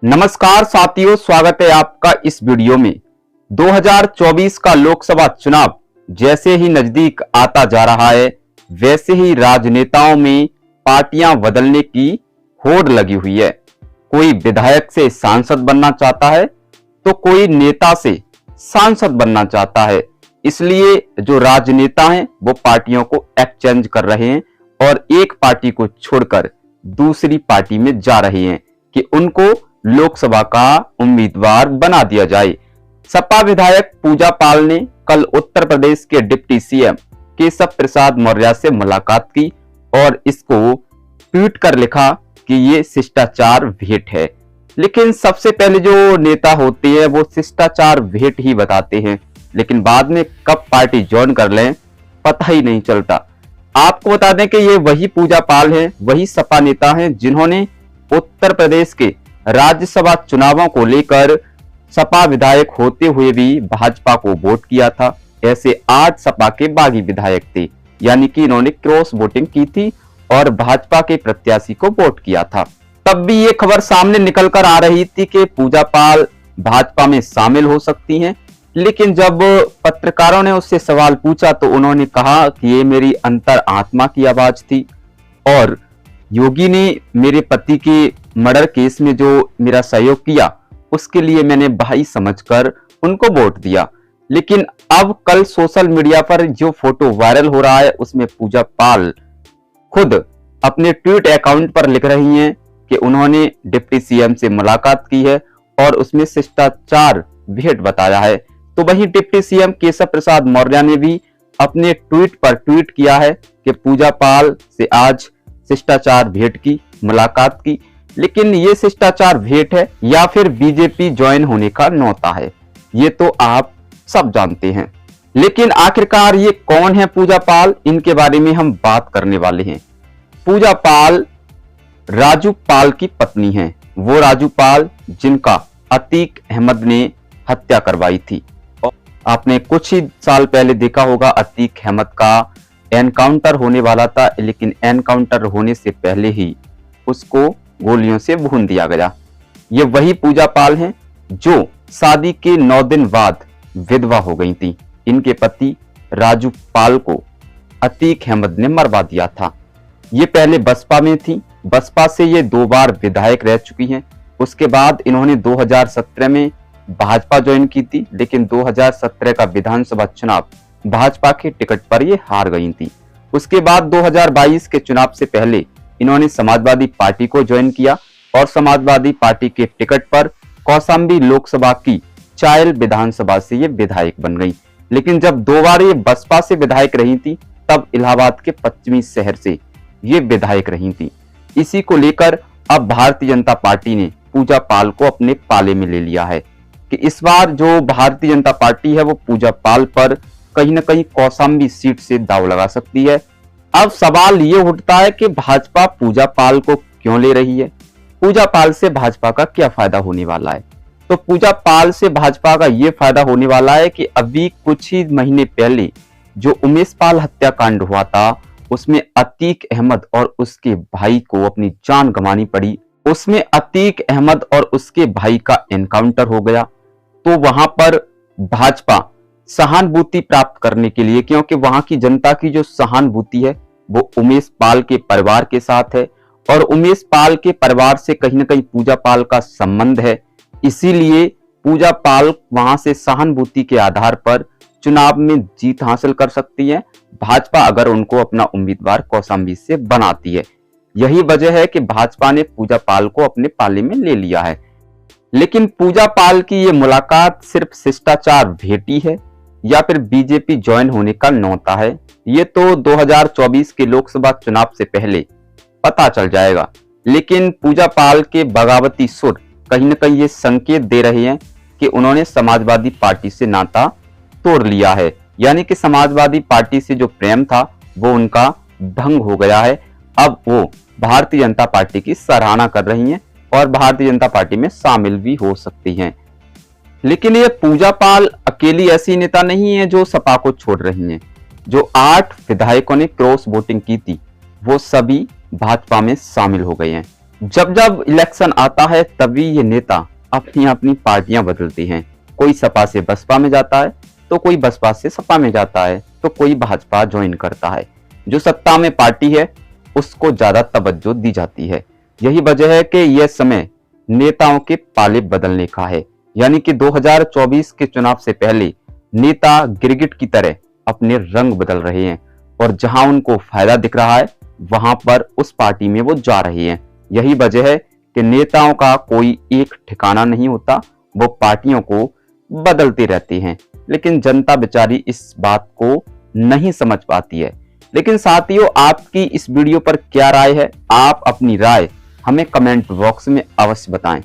नमस्कार साथियों, स्वागत है आपका इस वीडियो में। 2024 का लोकसभा चुनाव जैसे ही नजदीक आता जा रहा है, वैसे ही राजनेताओं में पार्टियां बदलने की होड़ लगी हुई है। कोई विधायक से सांसद बनना चाहता है तो कोई नेता से सांसद बनना चाहता है। इसलिए जो राजनेता हैं वो पार्टियों को एक्सचेंज कर रहे हैं और एक पार्टी को छोड़कर दूसरी पार्टी में जा रहे हैं कि उनको लोकसभा का उम्मीदवार बना दिया जाए। सपा विधायक पूजा पाल ने कल उत्तर प्रदेश के डिप्टी सीएम केशव प्रसाद मौर्य से मुलाकात की और इसको ट्वीट कर लिखा कि ये शिष्टाचार भेंट है। लेकिन सबसे पहले जो नेता होते हैं वो शिष्टाचार भेंट ही बताते हैं, लेकिन बाद में कब पार्टी ज्वाइन कर लें पता ही नहीं चलता। आपको बता दें कि ये वही पूजा पाल हैं, वही सपा नेता हैं जिन्होंने उत्तर प्रदेश के राज्यसभा चुनावों को लेकर सपा विधायक होते हुए भी भाजपा को वोट किया था। ऐसे 8 सपा के बागी विधायक थे, यानी कि इन्होंने क्रॉस वोटिंग की थी और भाजपा के प्रत्याशी को वोट किया था। तब भी ये खबर सामने निकलकर आ रही थी कि पूजा पाल भाजपा में शामिल हो सकती हैं, लेकिन जब पत्रकारों ने उससे सवाल पूछा तो उन्होंने कहा कि ये मेरी अंतर आत्मा की आवाज थी और योगी ने मेरे पति के मर्डर केस में जो मेरा सहयोग किया उसके लिए मैंने भाई समझकर उनको वोट दिया। लेकिन अब कल सोशल मीडिया पर जो फोटो वायरल हो रहा है उसमें पूजा पाल खुद अपने ट्वीट अकाउंट पर लिख रही हैं कि उन्होंने डिप्टी सीएम से मुलाकात की है और उसमें शिष्टाचार भेंट बताया है। तो वहीं डिप्टी सीएम केशव प्रसाद मौर्य ने भी अपने ट्वीट पर ट्वीट किया है कि पूजा पाल से आज शिष्टाचार भेंट की, मुलाकात की। लेकिन ये शिष्टाचार भेंट है या फिर बीजेपी ज्वाइन होने का न्योता है, ये तो आप सब जानते हैं। लेकिन आखिरकार ये कौन है पूजा पाल, इनके बारे में हम बात करने वाले हैं। पूजा पाल राजू पाल की पत्नी हैं, वो राजू पाल जिनका अतीक अहमद ने हत्या करवाई थी। आपने कुछ ही साल पहले देखा होगा अतीक अहमद का एनकाउंटर होने वाला था, लेकिन एनकाउंटर होने से पहले ही उसको गोलियों से भून दिया गया। ये वही पूजा पाल हैं जो शादी के 9 दिन बाद विधवा हो गई थी। इनके पति राजू पाल को अतीक अहमद ने मरवा दिया था। ये पहले बसपा में थी, बसपा से ये 2 बार विधायक रह चुकी हैं। उसके बाद इन्होंने 2017 में भाजपा ज्वाइन की थी, लेकिन 2017 का विधानसभा चुनाव भाजपा के टिकट पर ये हार गई थी। उसके बाद 2022 के चुनाव से पहले इन्होंने समाजवादी पार्टी को ज्वाइन किया और समाजवादी पार्टी के टिकट पर कौशाम्बी लोकसभा की चायल विधानसभा से ये विधायक बन गई। लेकिन जब 2 बार ये बसपा से विधायक रही थी तब इलाहाबाद के पश्चिमी शहर से ये विधायक रही थी। इसी को लेकर अब भारतीय जनता पार्टी ने पूजा पाल को अपने पाले में ले लिया है कि इस बार जो भारतीय जनता पार्टी है वो पूजा पाल पर कहीं ना कहीं कौशाम्बी सीट से दांव लगा सकती है। अब सवाल ये उठता है कि भाजपा पूजा पाल को क्यों ले रही है, पूजा पाल से भाजपा का क्या फायदा होने वाला है। तो पूजा पाल से भाजपा का ये फायदा होने वाला है कि अभी कुछ ही महीने पहले जो उमेश पाल हत्याकांड हुआ था उसमें अतीक अहमद और उसके भाई को अपनी जान गंवानी पड़ी। उसमें अतीक अहमद और उसके भाई का एनकाउंटर हो गया। तो वहां पर भाजपा सहानुभूति प्राप्त करने के लिए, क्योंकि वहां की जनता की जो सहानुभूति है वो उमेश पाल के परिवार के साथ है और उमेश पाल के परिवार से कहीं ना कहीं पूजा पाल का संबंध है, इसीलिए पूजा पाल वहां से सहानुभूति के आधार पर चुनाव में जीत हासिल कर सकती है भाजपा, अगर उनको अपना उम्मीदवार कौशाम्बी से बनाती है। यही वजह है कि भाजपा ने पूजा पाल को अपने पाले में ले लिया है। लेकिन पूजा पाल की ये मुलाकात सिर्फ शिष्टाचार भेंटी है या फिर बीजेपी ज्वाइन होने का न्योता है, ये तो 2024 के लोकसभा चुनाव से पहले पता चल जाएगा। लेकिन पूजा पाल के बगावती सुर कहीं ना कहीं ये संकेत दे रहे हैं कि उन्होंने समाजवादी पार्टी से नाता तोड़ लिया है, यानी कि समाजवादी पार्टी से जो प्रेम था वो उनका भंग हो गया है। अब वो भारतीय जनता पार्टी की सराहना कर रही हैं और भारतीय जनता पार्टी में शामिल भी हो सकती हैं। लेकिन ये पूजा पाल अकेली ऐसी नेता नहीं है जो सपा को छोड़ रही हैं। जो 8 विधायकों ने क्रॉस वोटिंग की थी वो सभी भाजपा में शामिल हो गए हैं। जब जब इलेक्शन आता है तभी ये नेता अपनी अपनी पार्टियां बदलती हैं। कोई सपा से बसपा में जाता है, तो कोई बसपा से सपा में जाता है, तो कोई भाजपा ज्वाइन करता है। जो सत्ता में पार्टी है उसको ज्यादा तवज्जो दी जाती है। यही वजह है कि यह समय नेताओं के पाले बदलने का है। यानी कि 2024 के चुनाव से पहले नेता गिरगिट की तरह अपने रंग बदल रहे हैं और जहां उनको फायदा दिख रहा है वहां पर उस पार्टी में वो जा रहे हैं। यही वजह है कि नेताओं का कोई एक ठिकाना नहीं होता, वो पार्टियों को बदलते रहते हैं। लेकिन जनता बेचारी इस बात को नहीं समझ पाती है। लेकिन साथियों, आपकी इस वीडियो पर क्या राय है? आप अपनी राय हमें कमेंट बॉक्स में अवश्य बताएं।